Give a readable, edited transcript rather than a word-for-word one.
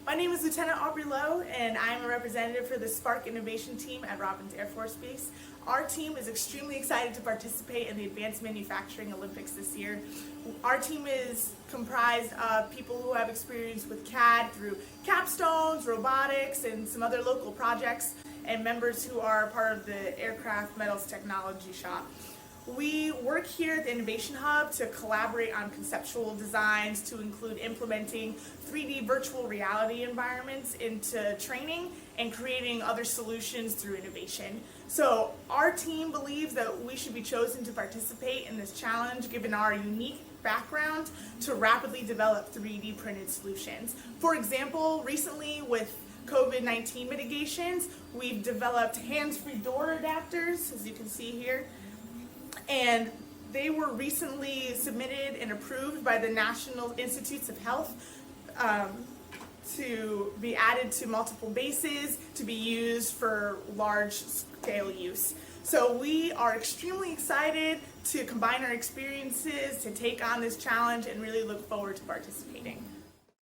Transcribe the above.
My name is Lieutenant Aubrey Lowe, and I'm a representative for the Spark Innovation Team at Robins Air Force Base. Our team is extremely excited to participate in the Advanced Manufacturing Olympics this year. Our team is comprised of people who have experience with CAD through capstones, robotics, and some other local projects, and members who are part of the Aircraft Metals Technology Shop. We work here at the Innovation Hub to collaborate on conceptual designs to include implementing 3D virtual reality environments into training and creating other solutions through innovation. So our team believes that we should be chosen to participate in this challenge given our unique background to rapidly develop 3D printed solutions. For example, recently with COVID-19 mitigations, we've developed hands-free door adapters, as you can see here. And they were recently submitted and approved by the National Institutes of Health to be added to multiple bases to be used for large-scale use. So we are extremely excited to combine our experiences to take on this challenge and really look forward to participating.